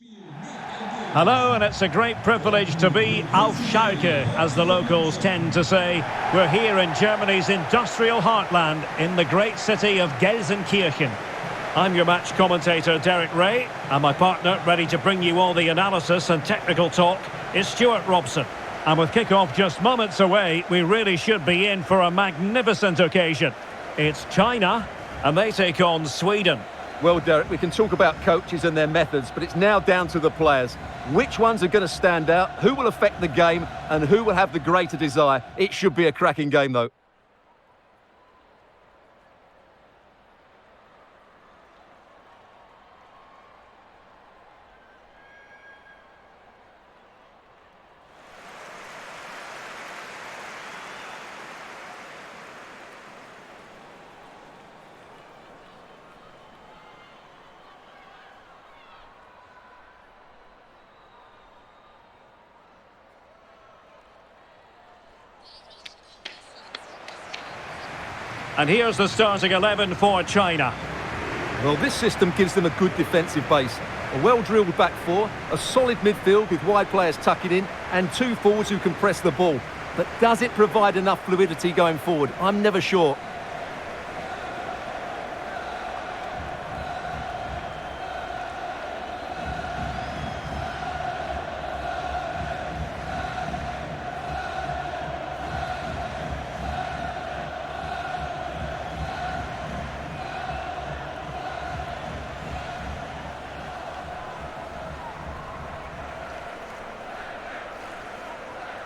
Hello, and it's a great privilege to be auf Schalke, as the locals tend to say. We're here in Germany's industrial heartland, in the great city of Gelsenkirchen. I'm your match commentator, Derek Ray, and my partner, ready to bring you all the analysis and technical talk, is Stuart Robson. And with kick-off just moments away, we really should be in for a magnificent occasion. It's China, and they take on Sweden. Well, Derek, we can talk about coaches and their methods, but it's now down to the players. Which ones are going to stand out, who will affect the game, and who will have the greater desire? It should be a cracking game, though. And here's the starting 11 for China. Well, this system gives them a good defensive base. A well-drilled back four, a solid midfield with wide players tucking in, and two forwards who can press the ball. But does it provide enough fluidity going forward? I'm never sure.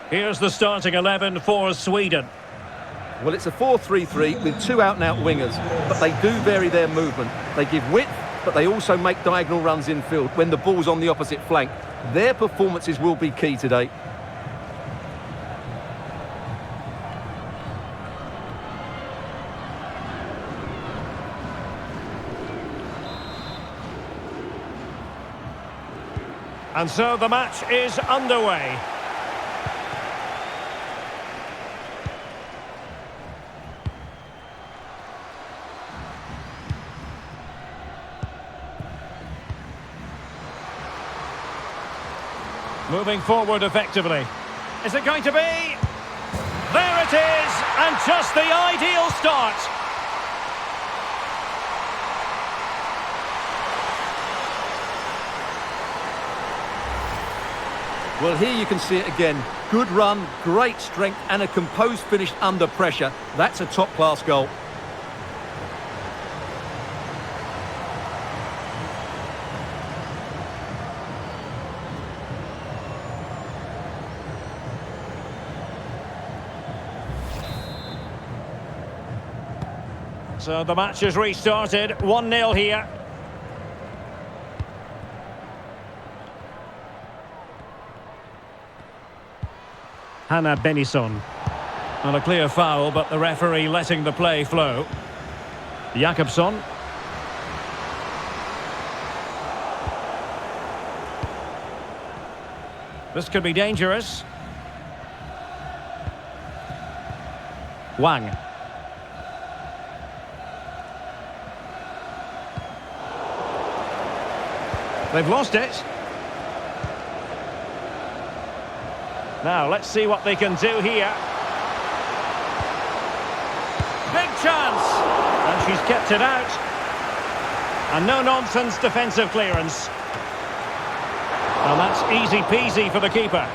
Here's the starting 11 for Sweden. Well, it's a 4-3-3 with two out-and-out wingers, but they do vary their movement. They give width, but they also make diagonal runs infield when the ball's on the opposite flank. Their performances will be key today. And so the match is underway. Moving forward effectively. Is it going to be? There it is! And just the ideal start. Well, here you can see it again. Good run, great strength, and a composed finish under pressure. That's a top-class goal. So the match has restarted, 1-0 here. Hannah Benison. And a clear foul, but the referee letting the play flow. Jakobsson. This could be dangerous. Wang. They've lost it. Now, let's see what they can do here. Big chance! And she's kept it out. And no-nonsense defensive clearance. And that's easy peasy for the keeper.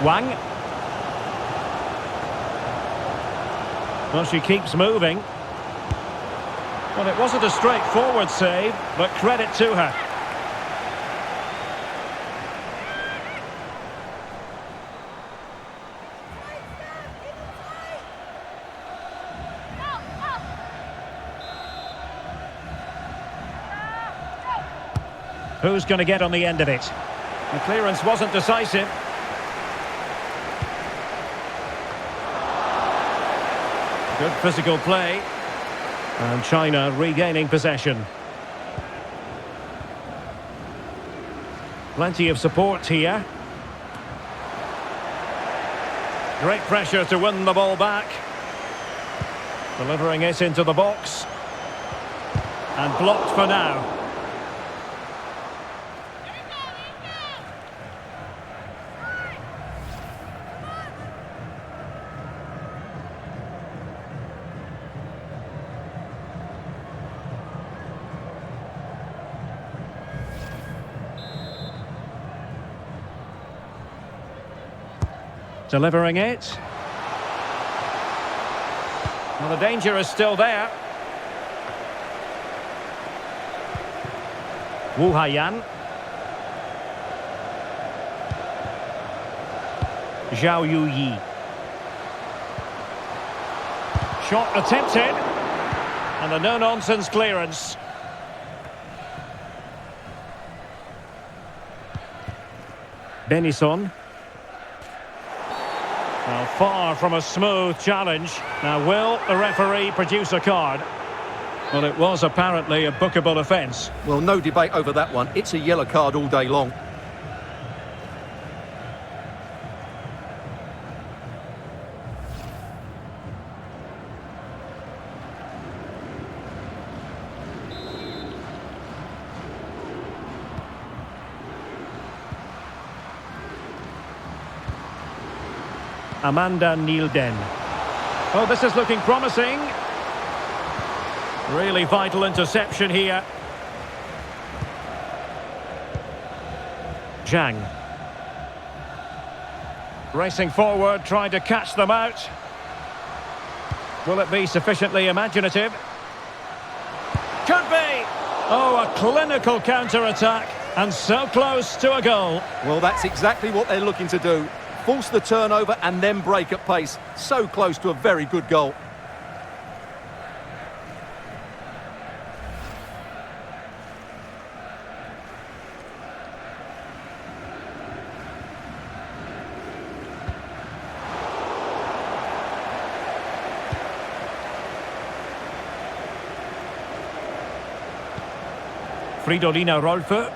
Wang. Well, she keeps moving. Well, it wasn't a straightforward save, but credit to her. Who's going to get on the end of it? The clearance wasn't decisive. Good physical play. And China regaining possession. Plenty of support here. Great pressure to win the ball back. Delivering it into the box. And blocked for now. Delivering it. Well, the danger is still there. Wu Haiyan. Zhao Yu-Yi. Shot attempted. And a no-nonsense clearance. Benison. Well, far from a smooth challenge. Now, will the referee produce a card? Well, it was apparently a bookable offence. Well, no debate over that one. It's a yellow card all day long. Amanda Nielden. Oh, this is looking promising. Really vital interception here. Zhang. Racing forward, trying to catch them out. Will it be sufficiently imaginative? Could be! Oh, a clinical counter-attack, and so close to a goal. Well, that's exactly what they're looking to do. Force the turnover and then break at pace. So close to a very good goal. Fridolina Rolfö.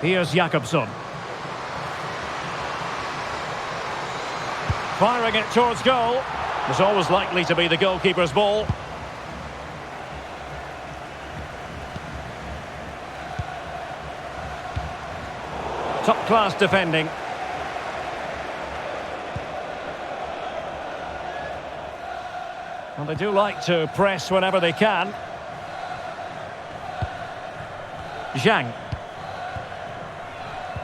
Here's Jakobsson. Firing it towards goal. Was always likely to be the goalkeeper's ball. Top-class defending. Well, they do like to press whenever they can. Zhang.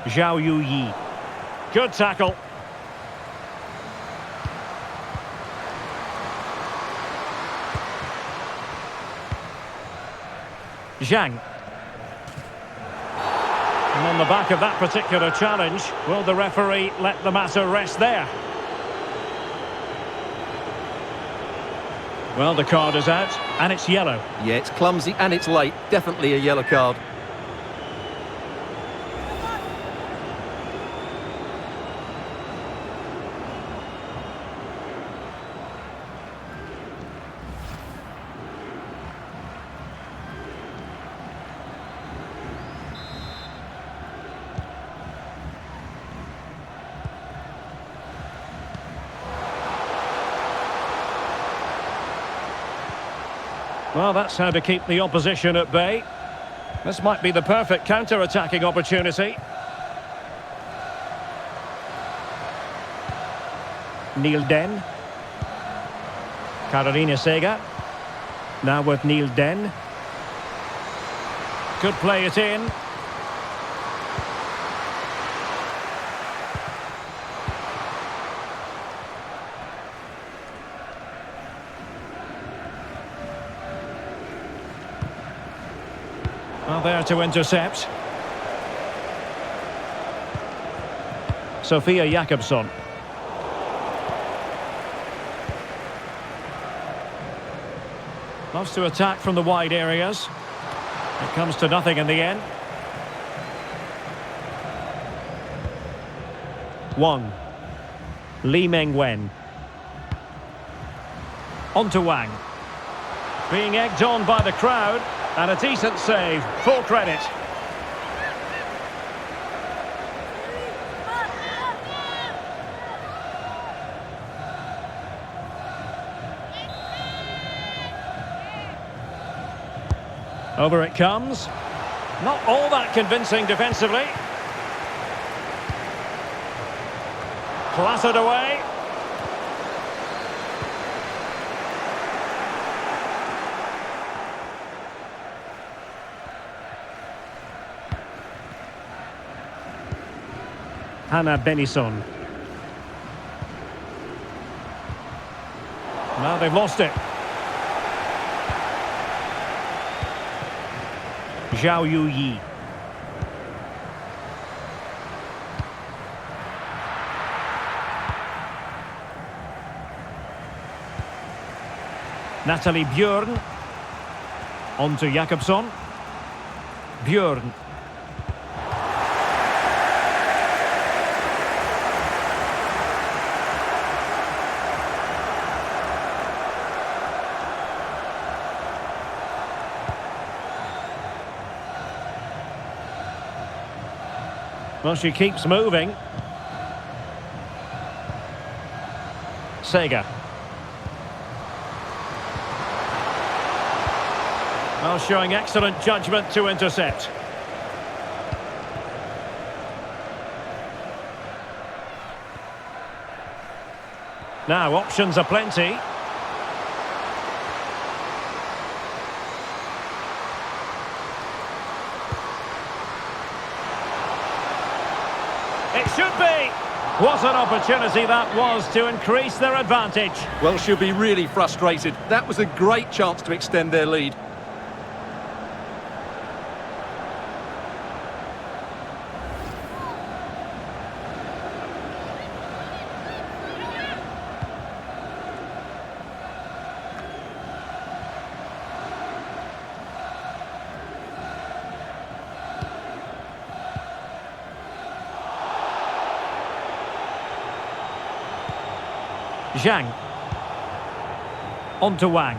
Zhao Yu-Yi. Good tackle. Zhang. And on the back of that particular challenge, will the referee let the matter rest there? Well, the card is out, and it's yellow. Yeah, it's clumsy and it's late. Definitely a yellow card. Well, that's how to keep the opposition at bay. This might be the perfect counter-attacking opportunity. Nielden. Carolina Sega. Now with Nielden. Could play it in. Well, there to intercept. Sophia Jakobsson. Loves to attack from the wide areas. It comes to nothing in the end. Wang. Lee Meng-wen. On to Wang. Being egged on by the crowd. And a decent save, full credit. Over it comes. Not all that convincing defensively. Clattered away. Hannah Benison. Now they've lost it. Zhao Yuyi. Natalie Björn. On to Jakobsson. Björn. Well, she keeps moving. Sega. Well, showing excellent judgment to intercept. Now, options are plenty. It should be. What an opportunity that was to increase their advantage. Well, she'll be really frustrated. That was a great chance to extend their lead. Zhang. On to Wang.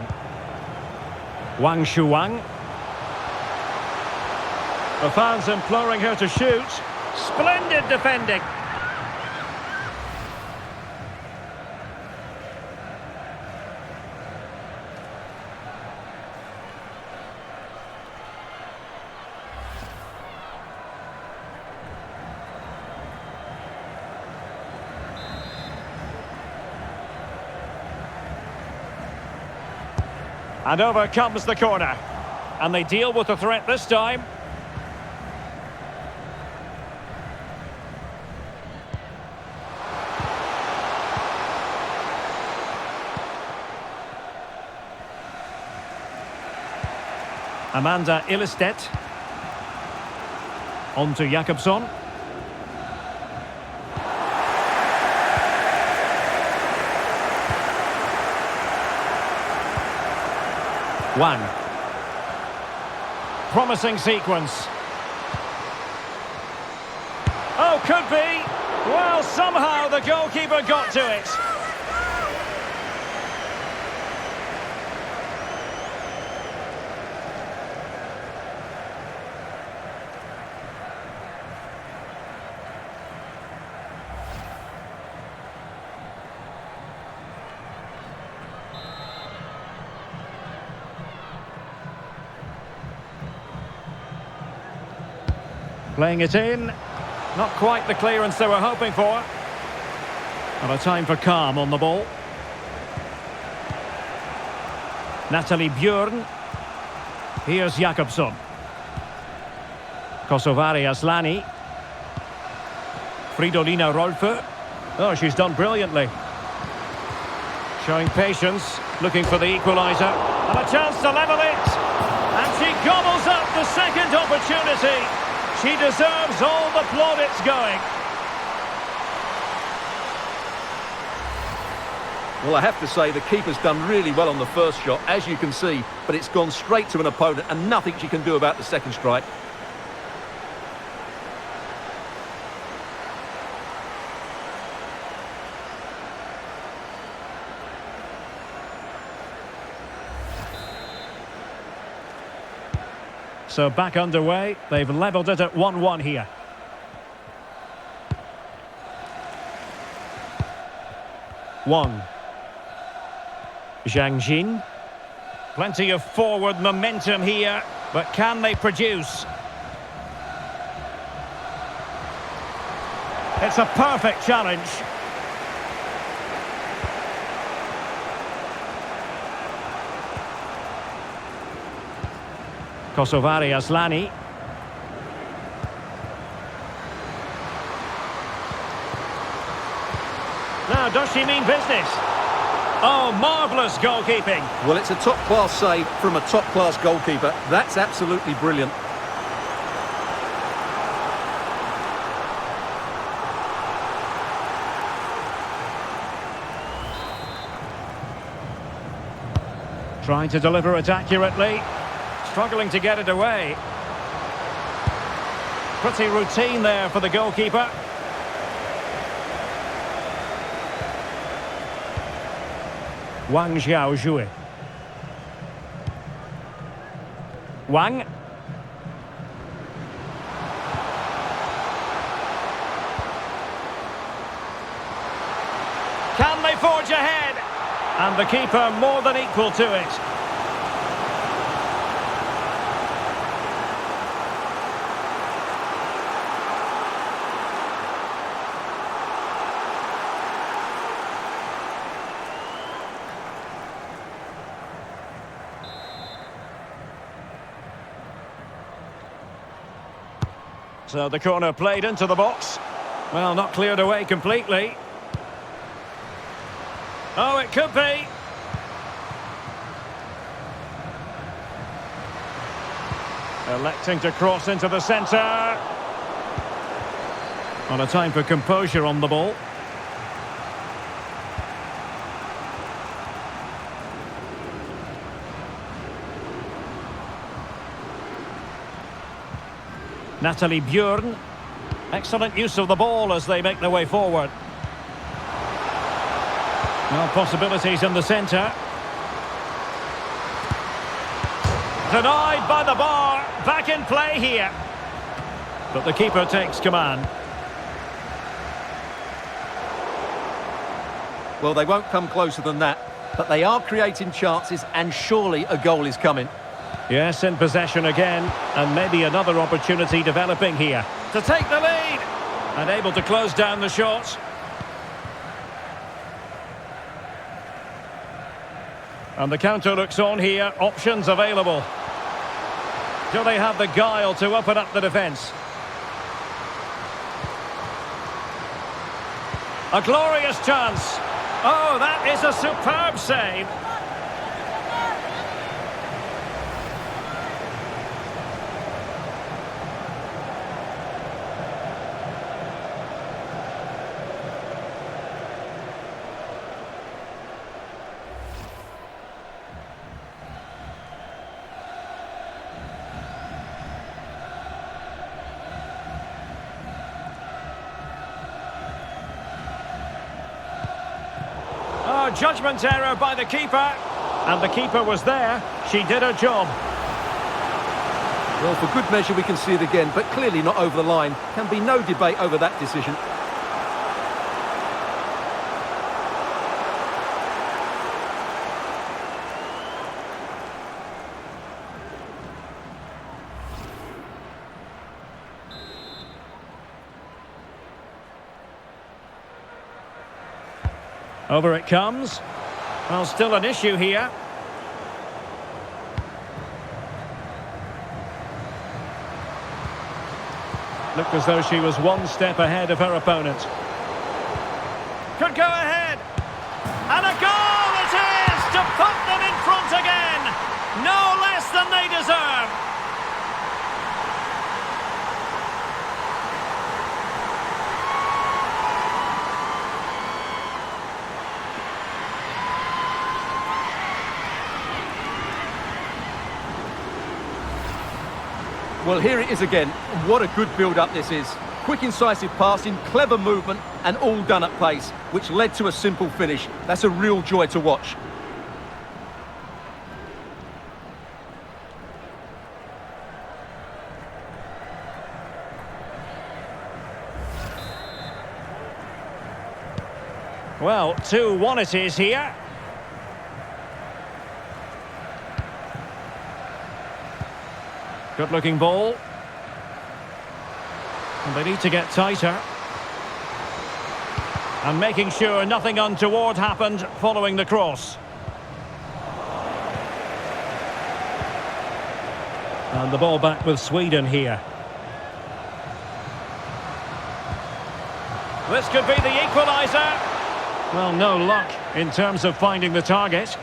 Wang Shuang. The fans imploring her to shoot. Splendid defending. And over comes the corner. And they deal with the threat this time. Amanda Ilestedt. On to Jakobsson. Wang. Promising sequence. Oh, could be. Well, somehow the goalkeeper got to it. Playing it in. Not quite the clearance they were hoping for. And a time for calm on the ball. Natalie Björn. Here's Jakobsson. Kosovari Aslani. Fridolina Rolfö. Oh, she's done brilliantly. Showing patience, looking for the equaliser. And a chance to level it. And she gobbles up the second opportunity. She deserves all the plaudits going. Well, I have to say the keeper's done really well on the first shot, as you can see, but it's gone straight to an opponent and nothing she can do about the second strike. So back underway. They've levelled it at 1-1 here. Wang. Zhang Jin. Plenty of forward momentum here. But can they produce? It's a perfect challenge. Kosovari Aslani. Now, does she mean business? Oh, marvellous goalkeeping. Well, it's a top-class save from a top-class goalkeeper. That's absolutely brilliant. Trying to deliver it accurately. Struggling to get it away. Pretty routine there for the goalkeeper. Wang Xiaozhui. Wang. Can they forge ahead? And the keeper more than equal to it. So the corner played into the box. Well, not cleared away completely. Oh, it could be. Electing to cross into the centre. Not a time for composure on the ball. Natalie Björn. Excellent use of the ball as they make their way forward. Well, possibilities in the centre. Denied by the bar. Back in play here. But the keeper takes command. Well, they won't come closer than that, but they are creating chances, and surely a goal is coming. Yes, in possession again, and maybe another opportunity developing here. To take the lead, and able to close down the shots. And the counter looks on here, options available. Do they have the guile to open up the defence? A glorious chance. Oh, that is a superb save. Oh, judgment error by the keeper. And the keeper was there. She did her job. Well, for good measure, we can see it again, but clearly not over the line. Can be no debate over that decision. Over it comes. Well, still an issue here. Looked as though she was one step ahead of her opponent. Could go ahead. And a goal it is to put them in front again. No less than they deserve. Well, here it is again. What a good build-up this is. Quick, incisive passing, clever movement, and all done at pace, which led to a simple finish. That's a real joy to watch. Well, 2-1 it is here. Good looking ball. And they need to get tighter. And making sure nothing untoward happened following the cross. And the ball back with Sweden here. This could be the equaliser. Well, no luck in terms of finding the target.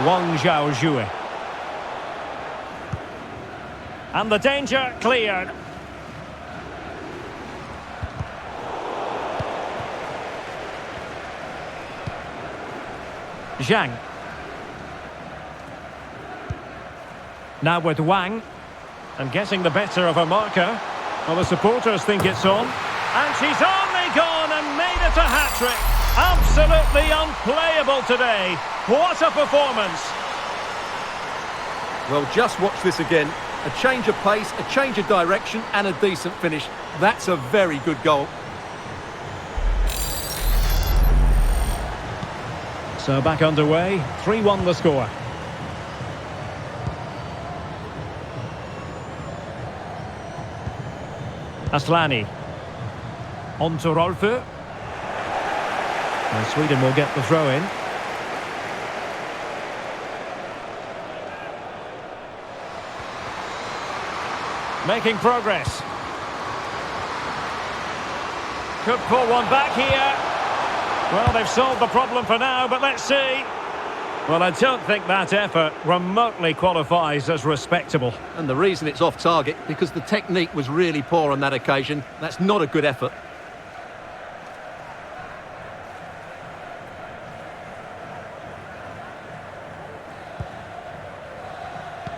Wang Zhaozhou. And the danger cleared. Zhang. Now with Wang. And getting the better of a marker. Well, the supporters think it's on. And she's only gone and made it a hat-trick. Absolutely unplayable today. What a performance. Well, just watch this again. A change of pace, a change of direction and a decent finish. That's a very good goal. So back underway. 3-1 the score. Aslani. On to Rolfö. And Sweden will get the throw in. Making progress. Could pull one back here. Well, they've solved the problem for now, but let's see. Well, I don't think that effort remotely qualifies as respectable. And the reason it's off target, because the technique was really poor on that occasion. That's not a good effort.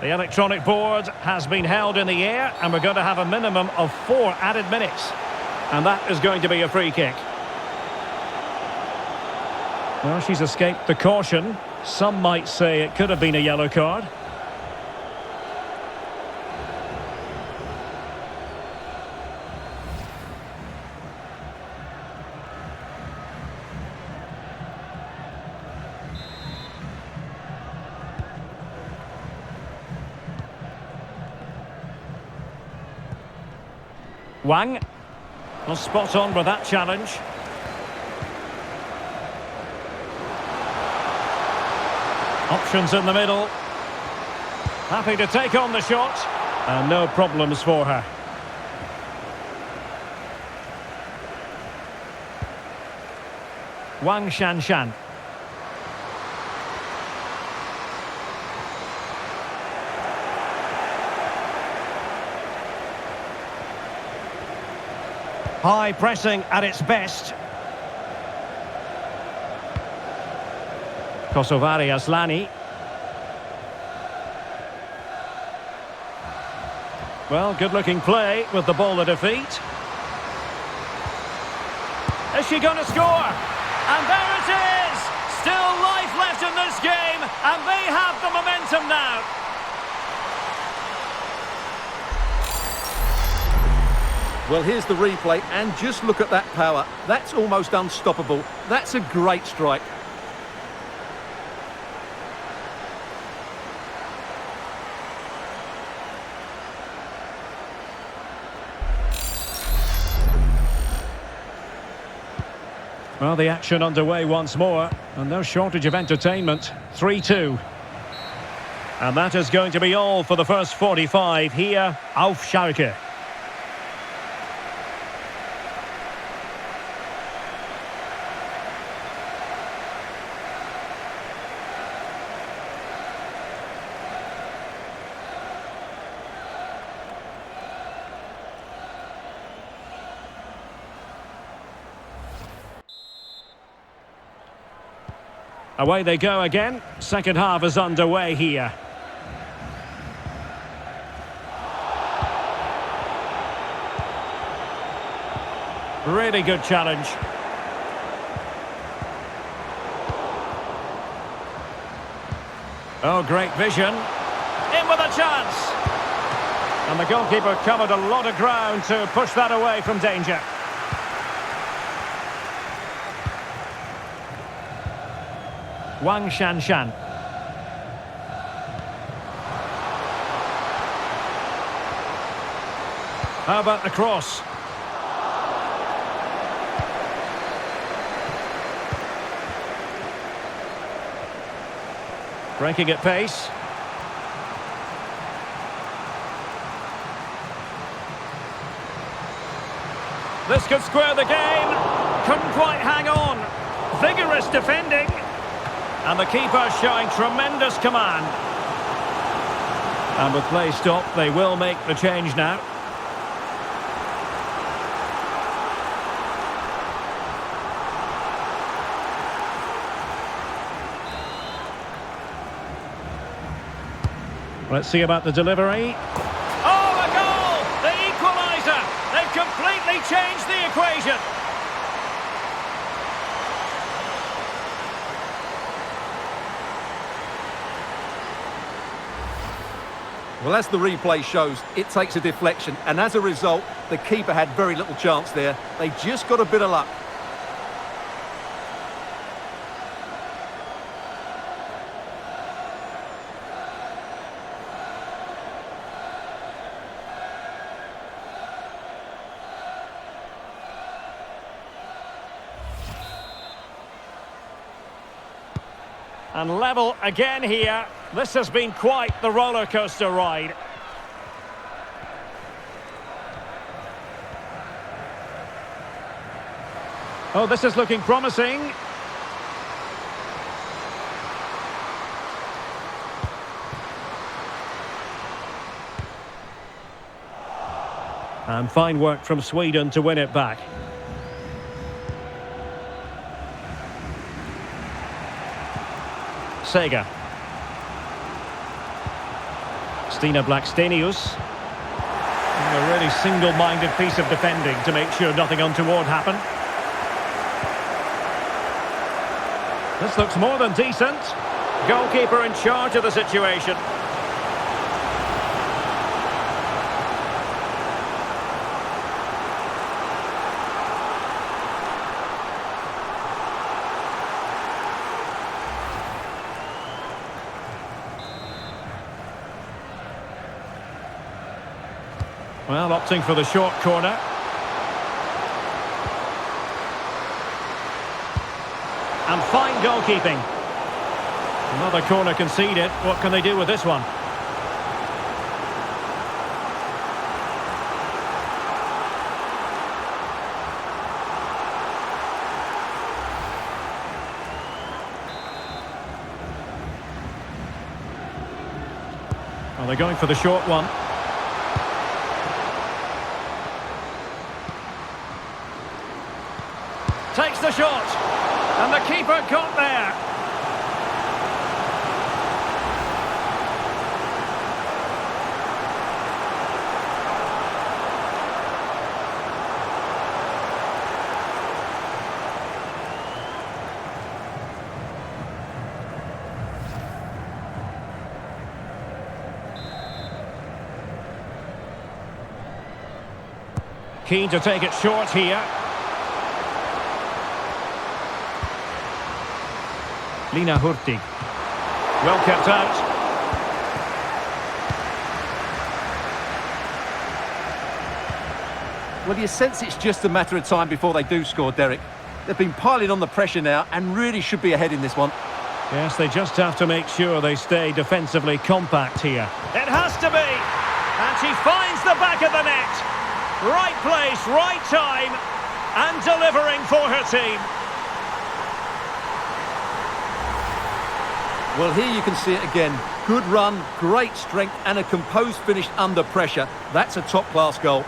The electronic board has been held in the air, and we're going to have a minimum of 4 added minutes. And that is going to be a free kick. Well, she's escaped the caution. Some might say it could have been a yellow card. Wang. Well, spot on with that challenge. Options in the middle. Happy to take on the shot. And no problems for her. Wang Shanshan. High pressing at its best. Kosovari Aslani. Well, good-looking play with the ball at her feet. Is she going to score? And there it is! Still life left in this game, and they have the momentum now. Well, here's the replay, and just look at that power. That's almost unstoppable. That's a great strike. Well, the action underway once more, and no shortage of entertainment. 3-2. And that is going to be all for the first 45 here, auf Schalke. Away they go again. Second half is underway here. Really good challenge. Oh, great vision. In with a chance. And the goalkeeper covered a lot of ground to push that away from danger. Wang Shanshan. How about the cross? Breaking at pace. This could square the game. Couldn't quite hang on. Vigorous defending. And the keeper showing tremendous command. And with play stopped, they will make the change now. Let's see about the delivery. Oh, a goal! The equaliser! They've completely changed the equation. Well, as the replay shows, it takes a deflection, and as a result, the keeper had very little chance there. They just got a bit of luck. And level again here. This has been quite the roller coaster ride. Oh, this is looking promising. And fine work from Sweden to win it back. Sega. Stina Blackstenius. A really single-minded piece of defending to make sure nothing untoward happened. This looks more than decent. Goalkeeper in charge of the situation. Well, opting for the short corner. And fine goalkeeping. Another corner conceded. What can they do with this one? Well, they're going for the short one. Takes the shot, and the keeper got there. Keen to take it short here. Lina Hurtig. Well kept out. Well, you sense it's just a matter of time before they do score, Derek. They've been piling on the pressure now and really should be ahead in this one. Yes, they just have to make sure they stay defensively compact here. It has to be! And she finds the back of the net. Right place, right time, and delivering for her team. Well, here you can see it again. Good run, great strength, and a composed finish under pressure. That's a top-class goal.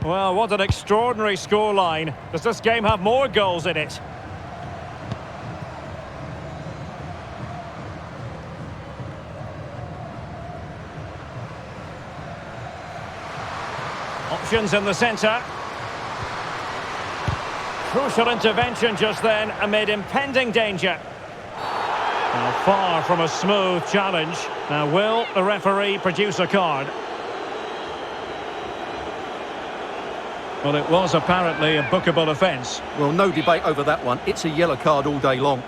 Well, what an extraordinary scoreline. Does this game have more goals in it? Options in the centre. Crucial intervention just then amid impending danger. Now, far from a smooth challenge. Now, will the referee produce a card? Well, it was apparently a bookable offence. Well, no debate over that one. It's a yellow card all day long.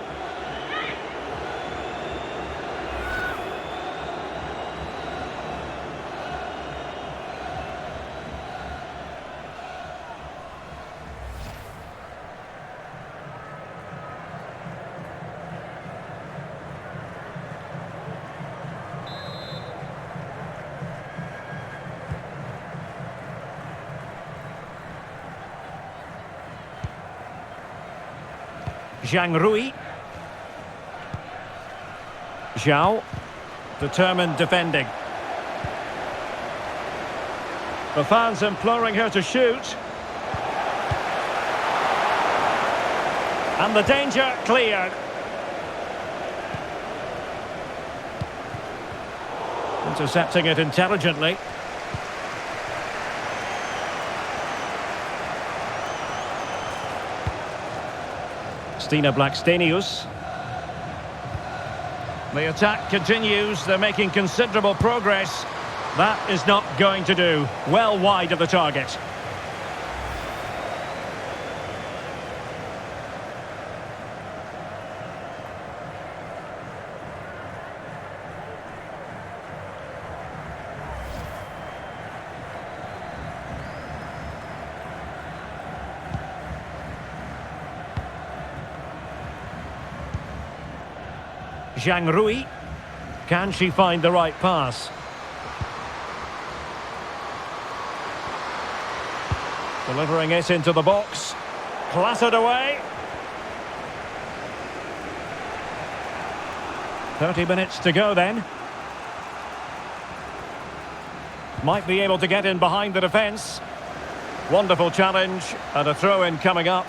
Zhang Rui. Zhao. Determined defending. The fans imploring her to shoot. And the danger cleared. Intercepting it intelligently. Stina Blackstenius. The attack continues. They're making considerable progress. That is not going to do. Well wide of the target. Zhang Rui. Can she find the right pass? Delivering it into the box. Clattered away. 30 minutes to go then. Might be able to get in behind the defence. Wonderful challenge and a throw-in coming up.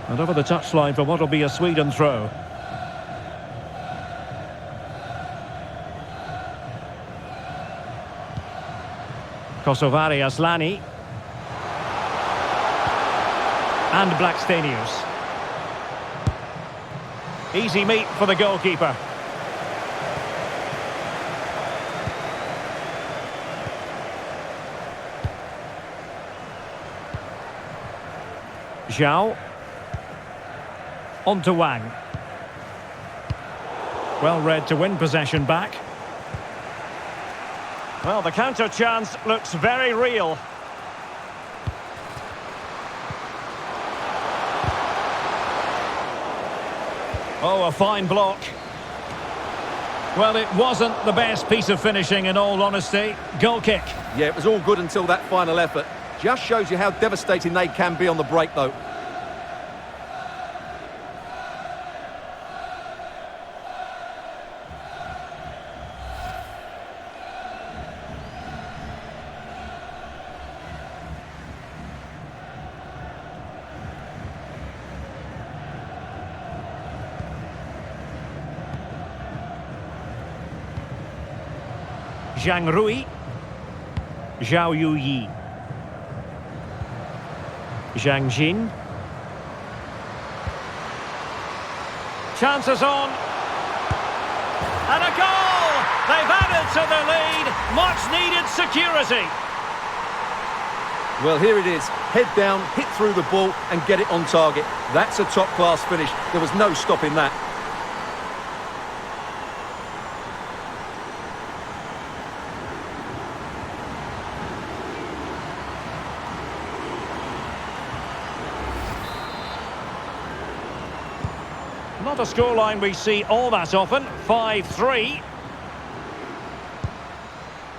And over the touchline for what will be a Sweden throw. Kosovari Aslani. And Blackstenius. Easy meet for the goalkeeper. Zhao. On to Wang. Well read to win possession back. Well, the counter chance looks very real. Oh, a fine block. Well, it wasn't the best piece of finishing, in all honesty. Goal kick. Yeah, it was all good until that final effort. Just shows you how devastating they can be on the break, though. Zhang Rui. Zhao Yuyi. Zhang Jin. Chances on. And a goal! They've added to the lead. Much needed security. Well, here it is. Head down, hit through the ball and get it on target. That's a top-class finish. There was no stopping that. Not a scoreline we see all that often. 5-3.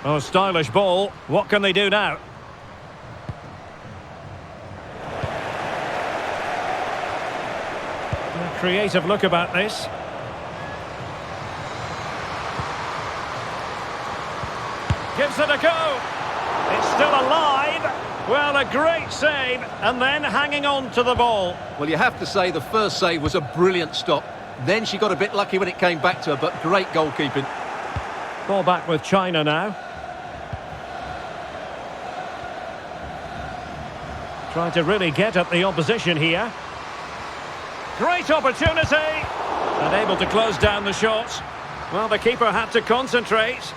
Oh, stylish ball. What can they do now? A creative look about this. Gives it a go. It's still alive. Well, a great save, and then hanging on to the ball. Well, you have to say the first save was a brilliant stop. Then she got a bit lucky when it came back to her, but great goalkeeping. Ball back with China now. Trying to really get at the opposition here. Great opportunity. And able to close down the shots. Well, the keeper had to concentrate.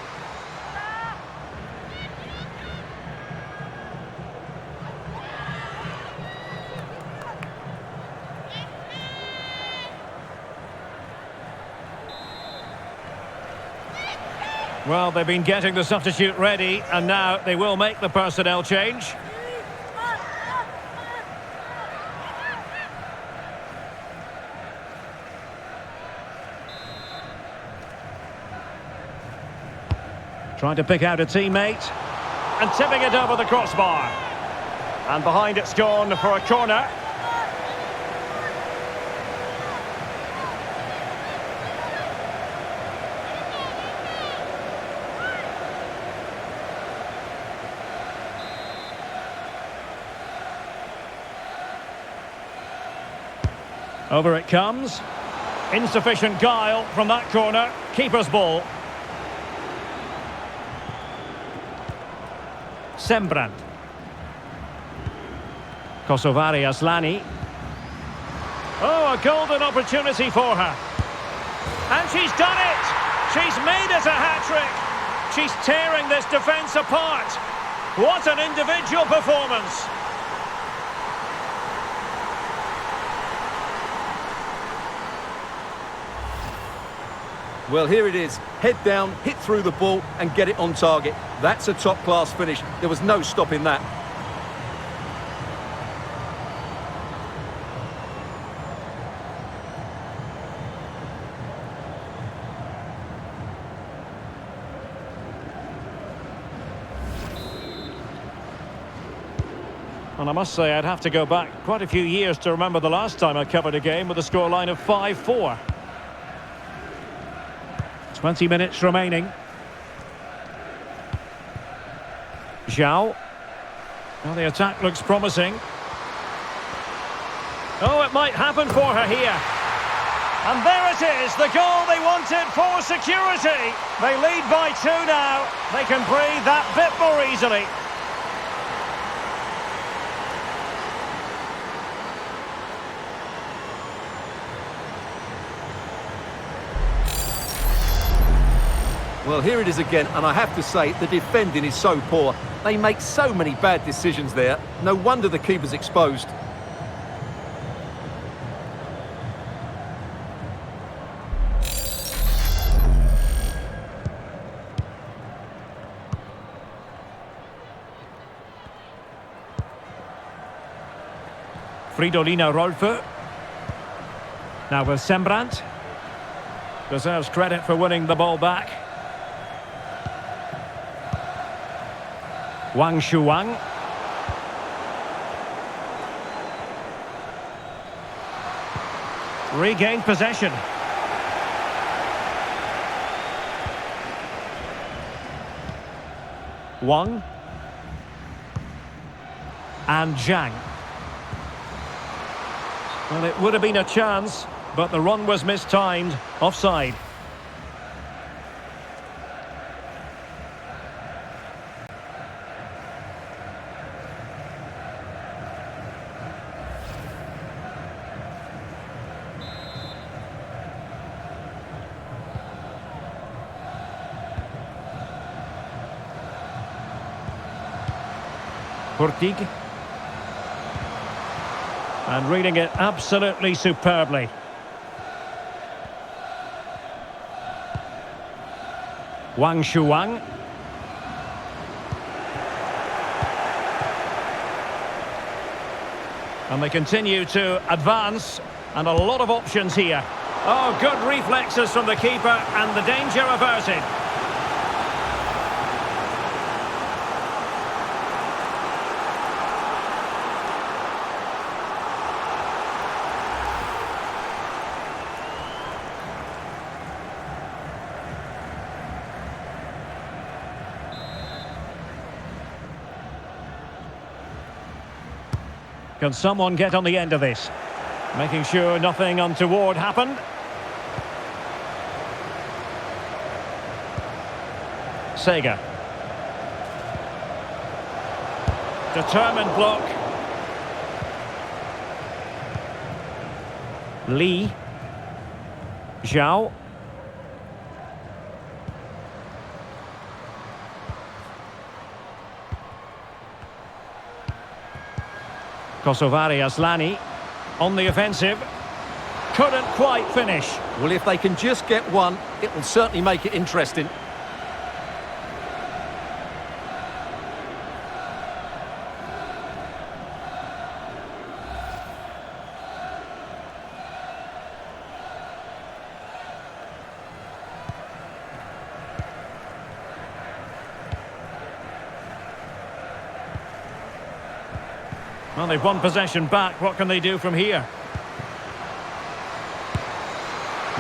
Well, they've been getting the substitute ready, and now they will make the personnel change. Trying to pick out a teammate, and tipping it over the crossbar. And behind it's gone for a corner. Over it comes. Insufficient guile from that corner. Keeper's ball. Sembrant. Kosovari Aslani. Oh, a golden opportunity for her. And she's done it! She's made it a hat-trick! She's tearing this defence apart! What an individual performance! Well, here it is. Head down, hit through the ball and get it on target. That's a top-class finish. There was no stopping that. And I must say, I'd have to go back quite a few years to remember the last time I covered a game with a scoreline of 5-4. 20 minutes remaining. Zhao. Well, the attack looks promising. Oh, it might happen for her here. And there it is, the goal they wanted for security. They lead by 2 now. They can breathe that bit more easily. Well, here it is again, and I have to say, the defending is so poor. They make so many bad decisions there. No wonder the keeper's exposed. Fridolina Rolfö. Now with Sembrant. Deserves credit for winning the ball back. Wang Shuang. Regained possession. Wang. And Zhang. Well, it would have been a chance, but the run was mistimed. Offside. Hurtig. And reading it absolutely superbly. Wang Shuang. And they continue to advance, and a lot of options here. Oh, good reflexes from the keeper, and the danger averted. Can someone get on the end of this? Making sure nothing untoward happened. Sega. Determined block. Lee. Zhao. Kosovari Aslani on the offensive. Couldn't quite finish. Well, if they can just get one, it will certainly make it interesting. Well, they've won possession back. What can they do from here?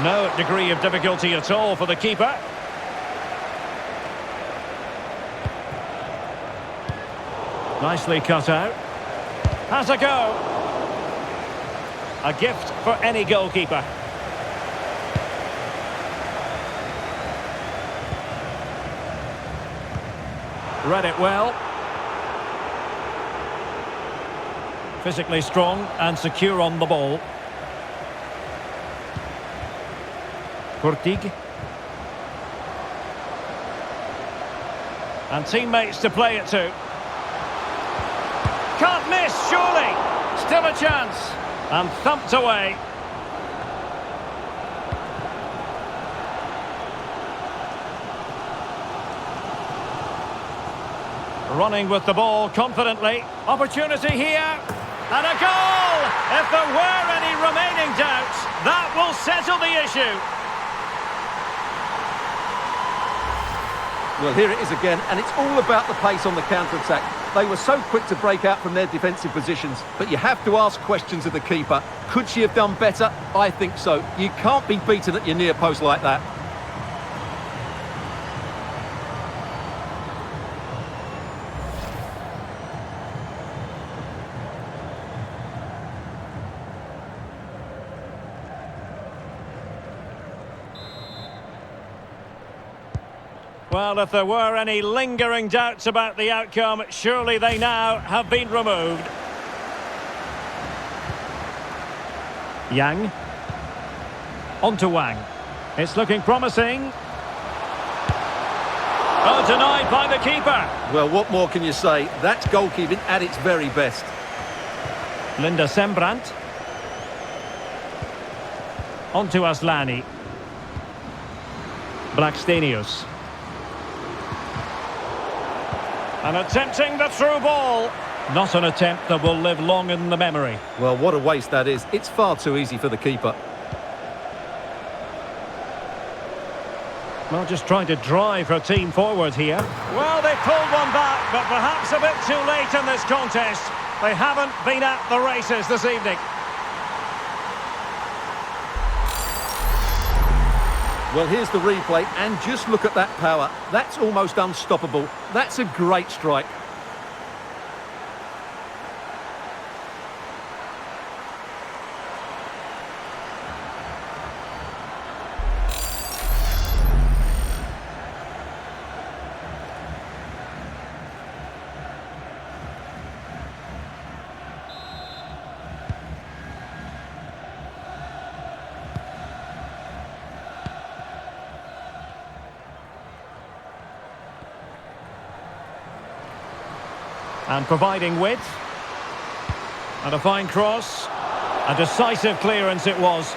No degree of difficulty at all for the keeper. Nicely cut out. Has a go. A gift for any goalkeeper. Read it well. Physically strong and secure on the ball. Hurtig. And teammates to play it to. Can't miss, surely. Still a chance. And thumped away. Running with the ball confidently. Opportunity here. And a goal! If there were any remaining doubts, that will settle the issue. Well, here it is again, and it's all about the pace on the counter-attack. They were so quick to break out from their defensive positions, but you have to ask questions of the keeper. Could she have done better? I think so. You can't be beaten at your near post like that. Well, if there were any lingering doubts about the outcome, surely they now have been removed. Yang. On to Wang. It's looking promising. Oh, denied by the keeper. Well, what more can you say? That's goalkeeping at its very best. Linda Sembrant. On to Aslani. Blackstenius. And attempting the through ball. Not an attempt that will live long in the memory. Well, what a waste that is. It's far too easy for the keeper. Well, just trying to drive her team forward here. Well, they pulled one back, but perhaps a bit too late in this contest. They haven't been at the races this evening. Well, here's the replay, and just look at that power. That's almost unstoppable. That's a great strike. And providing width. And a fine cross. A decisive clearance it was.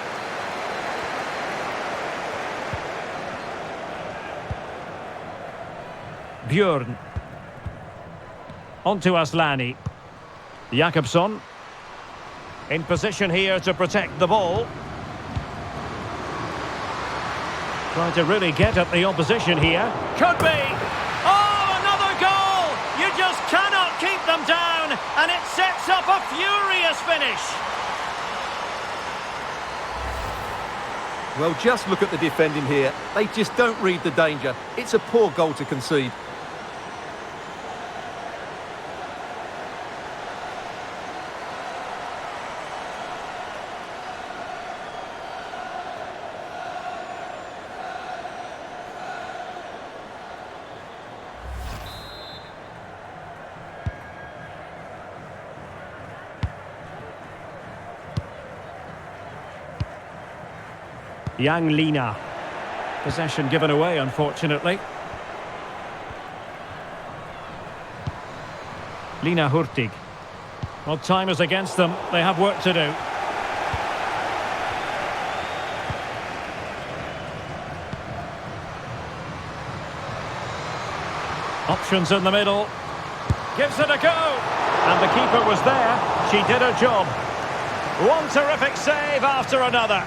Björn. On to Aslani. Jakobsson. In position here to protect the ball. Trying to really get at the opposition here. Could be! Oh, another goal! You just cannot keep them down, and it sets up a furious finish. Well, just look at the defending here. They just don't read the danger. It's a poor goal to concede. Yang Lina. Possession given away, unfortunately. Lina Hurtig. Well, time is against them. They have work to do. Options in the middle. Gives it a go. And the keeper was there. She did her job. One terrific save after another.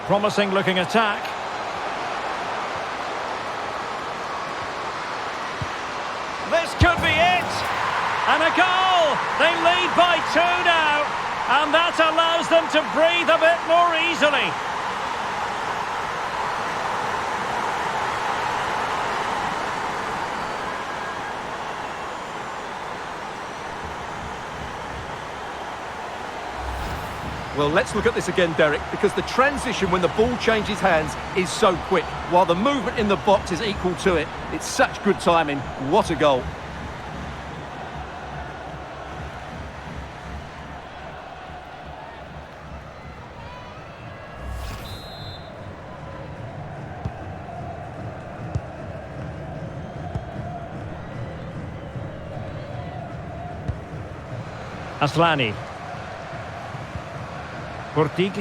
Promising looking attack. This could be it. And a goal. They lead by 2 now. And that allows them to breathe a bit more easily. Well, let's look at this again, Derek, because the transition when the ball changes hands is so quick, while the movement in the box is equal to it. It's such good timing. What a goal. Aslani. Hurtig.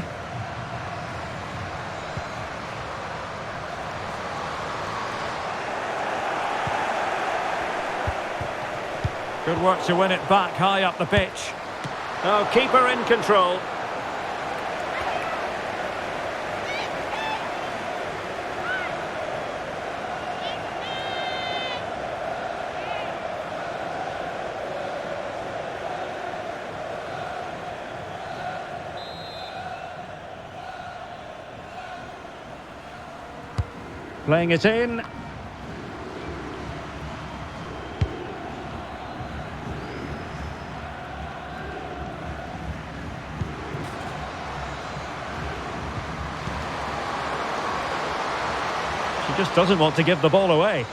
Good work to win it back high up the pitch. Oh, keeper in control. Playing it in. She just doesn't want to give the ball away.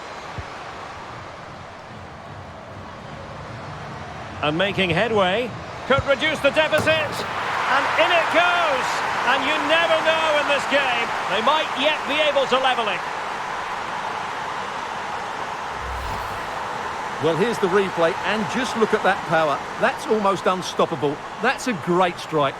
And making headway. Could reduce the deficit. And in it goes. And you never know in this game. They might yet be able to level it. Well, here's the replay, and just look at that power. That's almost unstoppable. That's a great strike.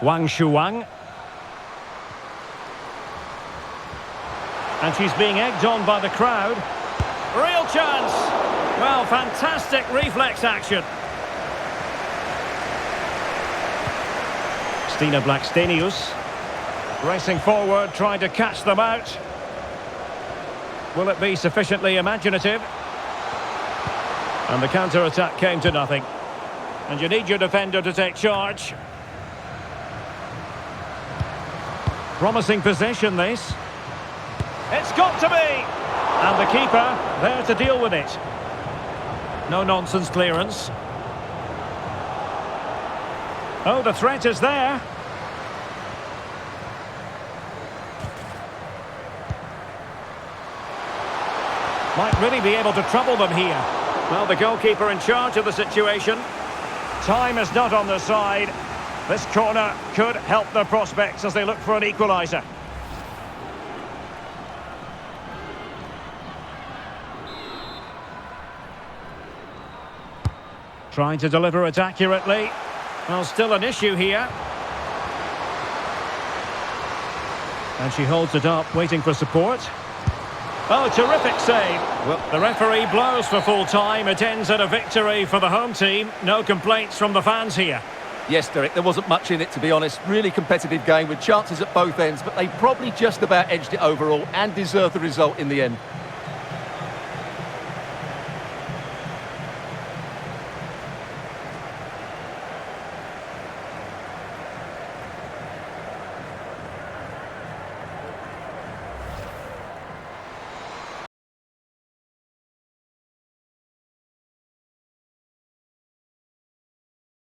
Wang Shuang. And she's being egged on by the crowd. Real chance. Well, fantastic reflex action. Stina Blackstenius. Racing forward, trying to catch them out. Will it be sufficiently imaginative? And the counter-attack came to nothing. And you need your defender to take charge. Promising possession, this. It's got to be! And the keeper there to deal with it. No-nonsense clearance. Oh, the threat is there. Might really be able to trouble them here. Well, the goalkeeper in charge of the situation. Time is not on their side. This corner could help their prospects as they look for an equaliser. Trying to deliver it accurately. Well, still an issue here. And she holds it up, waiting for support. Oh, terrific save. Well, the referee blows for full time. It ends in a victory for the home team. No complaints from the fans here. Yes, Derek, there wasn't much in it, to be honest. Really competitive game with chances at both ends, but they probably just about edged it overall and deserved the result in the end.